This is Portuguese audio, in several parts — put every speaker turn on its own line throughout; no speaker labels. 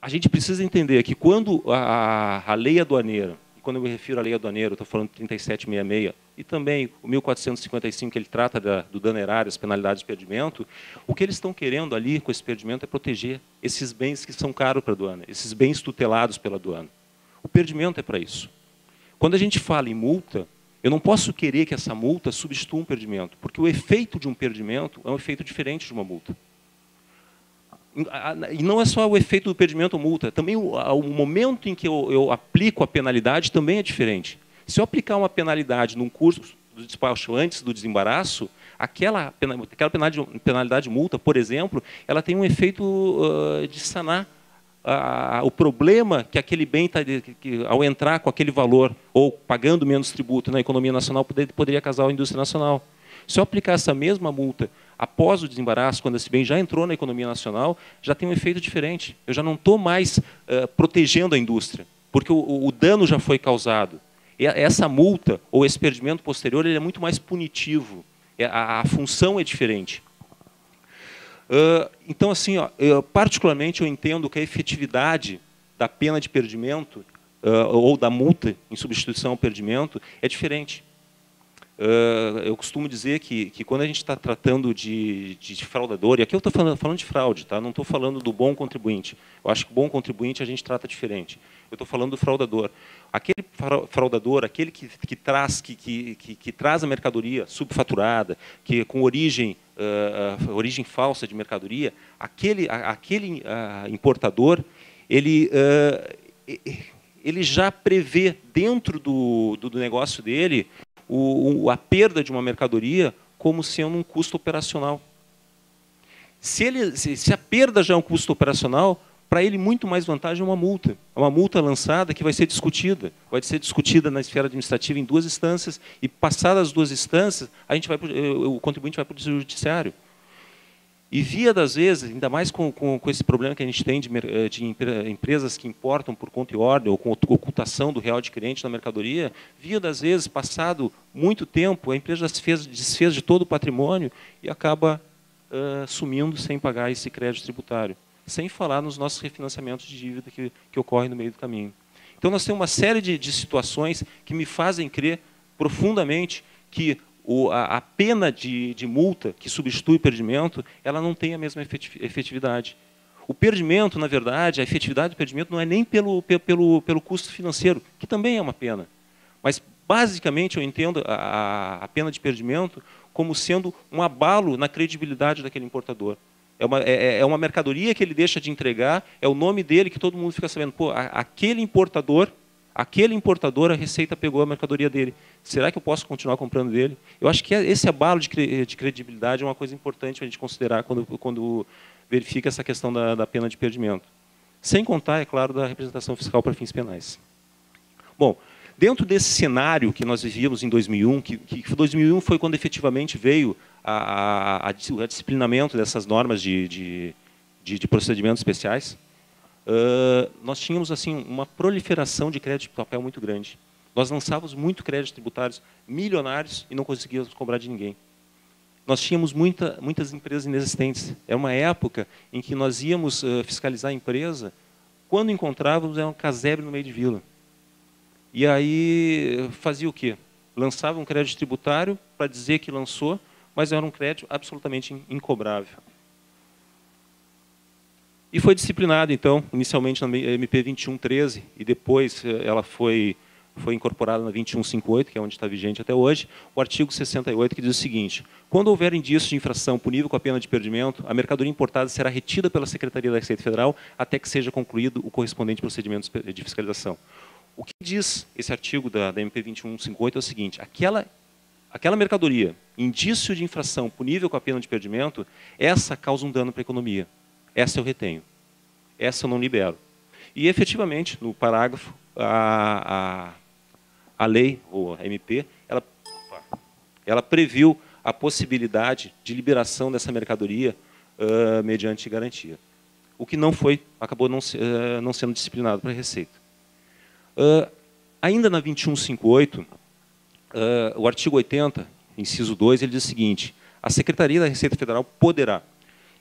A gente precisa entender que quando a lei aduaneira, e quando eu me refiro à lei aduaneira, eu estou falando de 3766, e também o 1455, que ele trata do dano erário, as penalidades de perdimento, o que eles estão querendo ali com esse perdimento é proteger esses bens que são caros para a aduana, esses bens tutelados pela aduana. O perdimento é para isso. Quando a gente fala em multa, eu não posso querer que essa multa substitua um perdimento, porque o efeito de um perdimento é um efeito diferente de uma multa. E não é só o efeito do perdimento ou multa, também o momento em que eu aplico a penalidade também é diferente. Se eu aplicar uma penalidade num curso do despacho antes do desembaraço, aquela penalidade multa, por exemplo, ela tem um efeito de sanar o problema que aquele bem, ao entrar com aquele valor, ou pagando menos tributo na economia nacional, poderia causar à indústria nacional. Se eu aplicar essa mesma multa após o desembaraço, quando esse bem já entrou na economia nacional, já tem um efeito diferente. Eu já não estou mais protegendo a indústria, porque o dano já foi causado. E essa multa, ou esse perdimento posterior, ele é muito mais punitivo. A função é diferente. Então, assim, particularmente, eu entendo que a efetividade da pena de perdimento ou da multa em substituição ao perdimento é diferente. Eu costumo dizer que quando a gente está tratando de fraudador, e aqui eu estou falando de fraude, tá? Não estou falando do bom contribuinte. Eu acho que o bom contribuinte a gente trata diferente. Eu estou falando do fraudador. Aquele fraudador, aquele que traz a mercadoria subfaturada, que com origem falsa de mercadoria, aquele importador, ele já prevê dentro do negócio dele a perda de uma mercadoria como sendo um custo operacional. Se a perda já é um custo operacional, para ele muito mais vantagem é uma multa. É uma multa lançada que vai ser discutida. Vai ser discutida na esfera administrativa em 2 instâncias, e passadas as 2 instâncias, o contribuinte vai para o judiciário. E, via das vezes, ainda mais com esse problema que a gente tem de empresas que importam por conta e ordem, ou com ocultação do real adquirente na mercadoria, via das vezes, passado muito tempo, a empresa já se desfez de todo o patrimônio e acaba sumindo sem pagar esse crédito tributário. Sem falar nos nossos refinanciamentos de dívida que ocorrem no meio do caminho. Então, nós temos uma série de situações que me fazem crer profundamente que a pena de multa que substitui o perdimento, ela não tem a mesma efetividade. O perdimento, na verdade, a efetividade do perdimento não é nem pelo custo financeiro, que também é uma pena. Mas, basicamente, eu entendo a pena de perdimento como sendo um abalo na credibilidade daquele importador. É uma mercadoria que ele deixa de entregar, é o nome dele que todo mundo fica sabendo. Pô, aquele importador, a Receita pegou a mercadoria dele. Será que eu posso continuar comprando dele? Eu acho que esse abalo de credibilidade é uma coisa importante para a gente considerar quando verifica essa questão da pena de perdimento. Sem contar, é claro, da representação fiscal para fins penais. Bom, dentro desse cenário que nós vivíamos em 2001, que 2001 foi quando efetivamente veio o disciplinamento dessas normas de procedimentos especiais, nós tínhamos assim uma proliferação de crédito de papel muito grande. Nós lançávamos muito créditos tributários milionários e não conseguíamos cobrar de ninguém. Nós tínhamos muitas empresas inexistentes. Era uma época em que nós íamos fiscalizar a empresa, quando encontrávamos era um casebre no meio de vila. E aí fazia o quê? Lançava um crédito tributário para dizer que lançou, mas era um crédito absolutamente incobrável. E foi disciplinado, então, inicialmente na MP 2113, e depois ela foi incorporada na 2158, que é onde está vigente até hoje, o artigo 68, que diz o seguinte: quando houver indício de infração punível com a pena de perdimento, a mercadoria importada será retida pela Secretaria da Receita Federal até que seja concluído o correspondente procedimento de fiscalização. O que diz esse artigo da MP 2158 é o seguinte: aquela mercadoria, indício de infração punível com a pena de perdimento, essa causa um dano para a economia. Essa eu retenho. Essa eu não libero. E, efetivamente, no parágrafo, a lei, ou a MP, ela previu a possibilidade de liberação dessa mercadoria mediante garantia. O que acabou não sendo disciplinado para a Receita. Ainda na 2158, o artigo 80, inciso 2, ele diz o seguinte: a Secretaria da Receita Federal poderá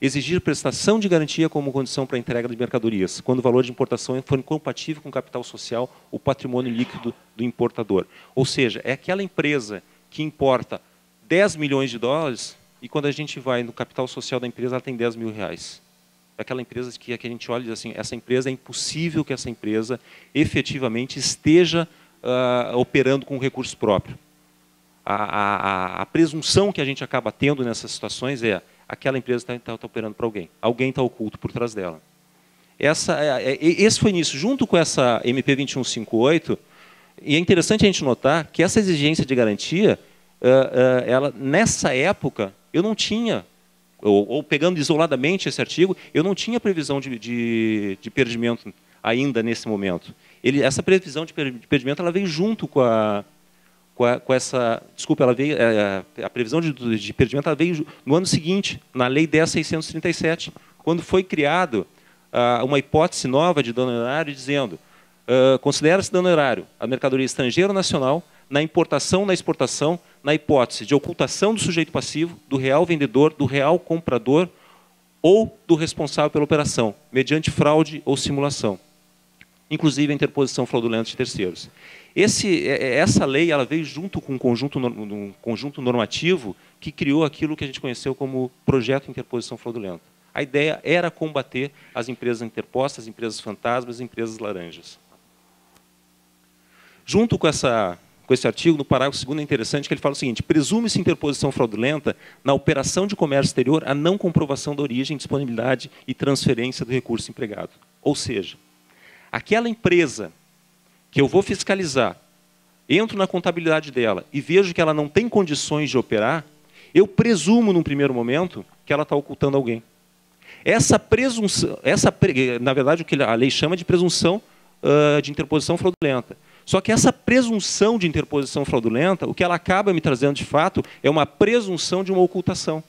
exigir prestação de garantia como condição para a entrega de mercadorias, quando o valor de importação for incompatível com o capital social ou patrimônio líquido do importador. Ou seja, é aquela empresa que importa 10 milhões de dólares e quando a gente vai no capital social da empresa, ela tem 10 mil reais. É aquela empresa que a gente olha e diz assim, essa empresa, é impossível que essa empresa efetivamente esteja operando com recurso próprio. A presunção que a gente acaba tendo nessas situações é aquela empresa está operando para alguém. Alguém está oculto por trás dela. Esse foi nisso. Junto com essa MP 2158, e é interessante a gente notar que essa exigência de garantia, ela, nessa época, eu não tinha, ou pegando isoladamente esse artigo, eu não tinha previsão de perdimento ainda nesse momento. Essa previsão de perdimento ela veio junto com essa, desculpa, ela veio, a previsão de perdimento ela veio no ano seguinte, na Lei 10.637, quando foi criado uma hipótese nova de dano erário, dizendo, considera-se dano erário a mercadoria estrangeira ou nacional, na importação, na exportação, na hipótese de ocultação do sujeito passivo, do real vendedor, do real comprador ou do responsável pela operação, mediante fraude ou simulação, inclusive a interposição fraudulenta de terceiros. Essa lei ela veio junto com um conjunto normativo que criou aquilo que a gente conheceu como Projeto de Interposição Fraudulenta. A ideia era combater as empresas interpostas, as empresas fantasmas, as empresas laranjas. Junto com esse artigo, no parágrafo 2º, é interessante que ele fala o seguinte: presume-se interposição fraudulenta na operação de comércio exterior a não comprovação da origem, disponibilidade e transferência do recurso empregado. Ou seja, aquela empresa que eu vou fiscalizar, entro na contabilidade dela e vejo que ela não tem condições de operar, eu presumo, num primeiro momento, que ela está ocultando alguém. Essa presunção, na verdade, o que a lei chama de presunção de interposição fraudulenta. Só que essa presunção de interposição fraudulenta, o que ela acaba me trazendo de fato, é uma presunção de uma ocultação.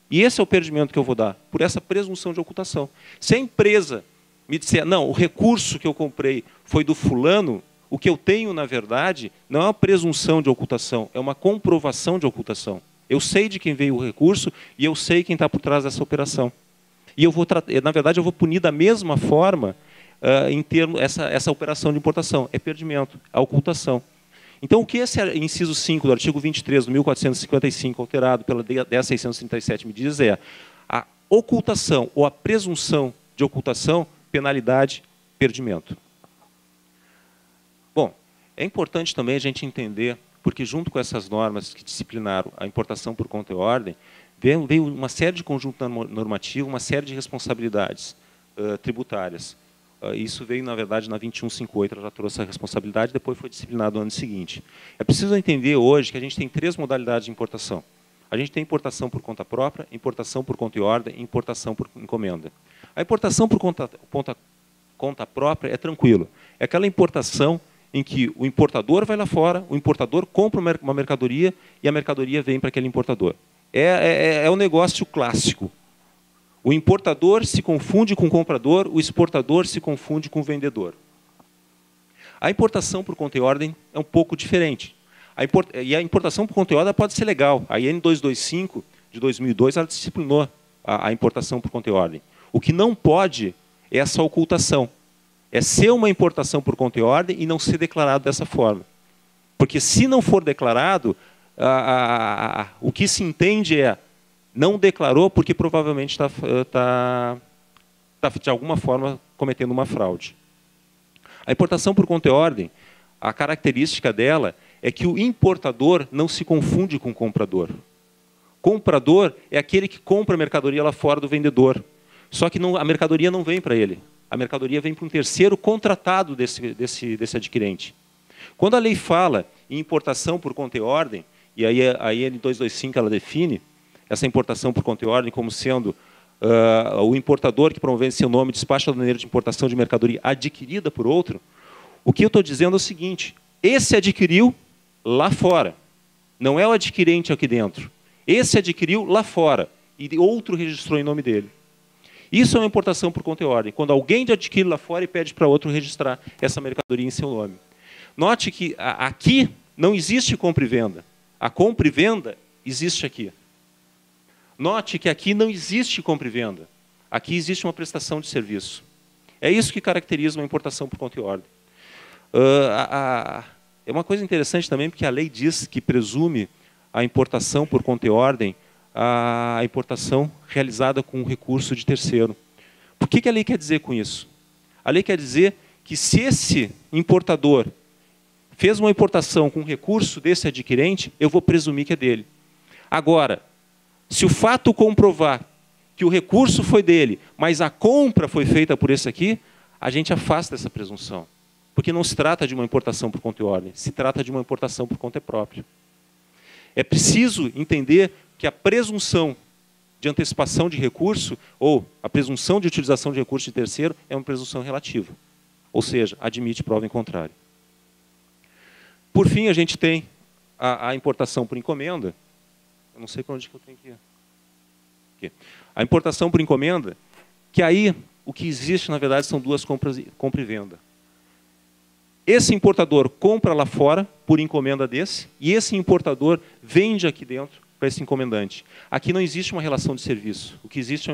E esse é o perdimento que eu vou dar, por essa presunção de ocultação. Se a empresa me disser, não, o recurso que eu comprei foi do fulano, o que eu tenho, na verdade, não é uma presunção de ocultação, é uma comprovação de ocultação. Eu sei de quem veio o recurso e eu sei quem está por trás dessa operação. E eu vou, na verdade, eu vou punir da mesma forma em termos essa operação de importação. É perdimento, a ocultação. Então, o que esse inciso 5 do artigo 23 do 1455, alterado pela 10.637, me diz é a ocultação ou a presunção de ocultação, penalidade, perdimento. Bom, é importante também a gente entender, porque junto com essas normas que disciplinaram a importação por conta e ordem, veio uma série de conjunto normativo, uma série de responsabilidades tributárias. Isso veio, na verdade, na 2158, ela já trouxe a responsabilidade, depois foi disciplinado no ano seguinte. É preciso entender hoje que a gente tem 3 modalidades de importação. A gente tem importação por conta própria, importação por conta e ordem e importação por encomenda. A importação por conta própria é tranquilo. É aquela importação em que o importador vai lá fora, o importador compra uma mercadoria e a mercadoria vem para aquele importador. É um negócio clássico. O importador se confunde com o comprador, o exportador se confunde com o vendedor. A importação por conta e ordem é um pouco diferente. E a importação por conta e ordem pode ser legal. A IN 225, de 2002, ela disciplinou a importação por conta e ordem. O que não pode é essa ocultação. É ser uma importação por conta e ordem e não ser declarado dessa forma. Porque se não for declarado, o que se entende é não declarou porque provavelmente está de alguma forma cometendo uma fraude. A importação por conta e ordem, a característica dela é que o importador não se confunde com o comprador. Comprador é aquele que compra a mercadoria lá fora do vendedor. Só que a mercadoria não vem para ele. A mercadoria vem para um terceiro contratado desse adquirente. Quando a lei fala em importação por conta e ordem, e aí a IN 225 ela define essa importação por conta e ordem como sendo o importador que promove em seu nome despacho aduaneiro de importação de mercadoria adquirida por outro, o que eu estou dizendo é o seguinte: esse adquiriu lá fora, não é o adquirente aqui dentro. Esse adquiriu lá fora e outro registrou em nome dele. Isso é uma importação por conta e ordem, quando alguém adquire lá fora e pede para outro registrar essa mercadoria em seu nome. Note que aqui não existe compra e venda. A compra e venda existe aqui. Note que aqui não existe compra e venda. Aqui existe uma prestação de serviço. É isso que caracteriza uma importação por conta e ordem. É uma coisa interessante também, porque a lei diz que presume a importação por conta e ordem a importação realizada com recurso de terceiro. Por que a lei quer dizer com isso? A lei quer dizer que se esse importador fez uma importação com recurso desse adquirente, eu vou presumir que é dele. Agora, se o fato comprovar que o recurso foi dele, mas a compra foi feita por esse aqui, a gente afasta essa presunção. Porque não se trata de uma importação por conta e ordem, se trata de uma importação por conta própria. É preciso entender que a presunção de antecipação de recurso, ou a presunção de utilização de recurso de terceiro, é uma presunção relativa. Ou seja, admite prova em contrário. Por fim, a gente tem a importação por encomenda. Eu não sei para onde que eu tenho que ir. Aqui. A importação por encomenda, que aí o que existe, na verdade, são duas compra e venda. Esse importador compra lá fora por encomenda desse, e esse importador vende aqui dentro para esse encomendante. Aqui não existe uma relação de serviço. O que existe é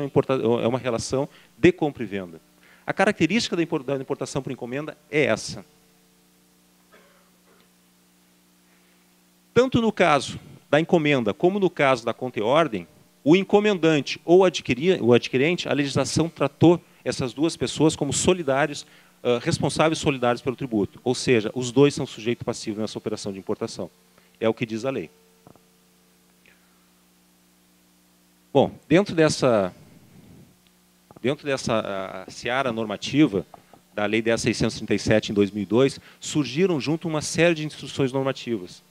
uma relação de compra e venda. A característica da importação por encomenda é essa. Tanto no caso da encomenda como no caso da conta e ordem, o encomendante ou o adquirente, a legislação tratou essas duas pessoas como solidários, responsáveis solidários pelo tributo. Ou seja, os dois são sujeito passivo nessa operação de importação. É o que diz a lei. Bom, dentro dessa seara normativa da Lei 10.637, em 2002, surgiram junto uma série de instruções normativas.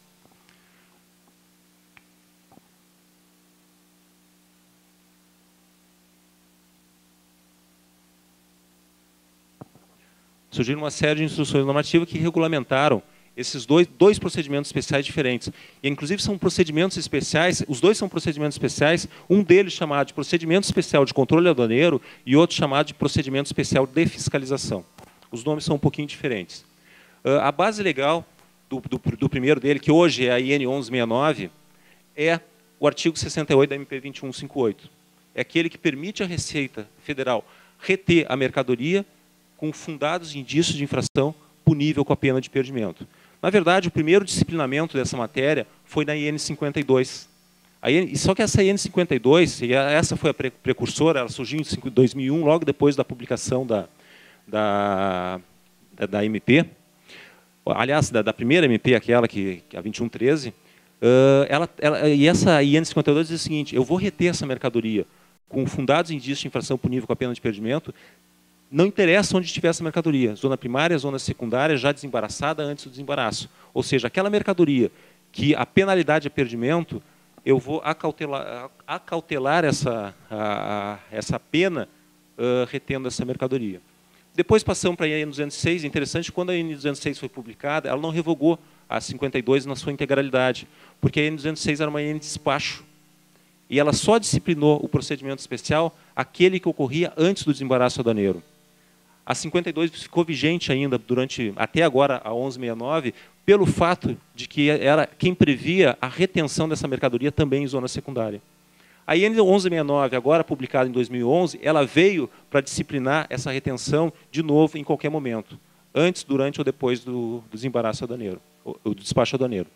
Surgiram uma série de instruções normativas que regulamentaram esses dois procedimentos especiais diferentes. E, inclusive, são procedimentos especiais, os dois são procedimentos especiais, um deles chamado de procedimento especial de controle aduaneiro e outro chamado de procedimento especial de fiscalização. Os nomes são um pouquinho diferentes. A base legal do primeiro dele, que hoje é a IN 1169, é o artigo 68 da MP 2158. É aquele que permite à Receita Federal reter a mercadoria com fundados indícios de infração punível com a pena de perdimento. Na verdade, o primeiro disciplinamento dessa matéria foi na IN 52. Só que essa IN 52, e essa foi a precursora, ela surgiu em 2001, logo depois da publicação da MP, aliás, da primeira MP, aquela que a 2113, e essa IN 52 diz o seguinte: eu vou reter essa mercadoria com fundados indícios de infração punível com a pena de perdimento, não interessa onde estiver essa mercadoria, zona primária, zona secundária, já desembaraçada antes do desembaraço. Ou seja, aquela mercadoria que a penalidade é perdimento, eu vou acautelar essa pena retendo essa mercadoria. Depois passamos para a IN 206, é interessante, quando a IN 206 foi publicada, ela não revogou a 52 na sua integralidade, porque a IN 206 era uma IN de despacho. E ela só disciplinou o procedimento especial, aquele que ocorria antes do desembaraço aduaneiro. A 52 ficou vigente ainda até agora, a 1169, pelo fato de que era quem previa a retenção dessa mercadoria também em zona secundária. A IN 1169, agora publicada em 2011, ela veio para disciplinar essa retenção de novo em qualquer momento, antes, durante ou depois do desembaraço aduaneiro, do despacho aduaneiro.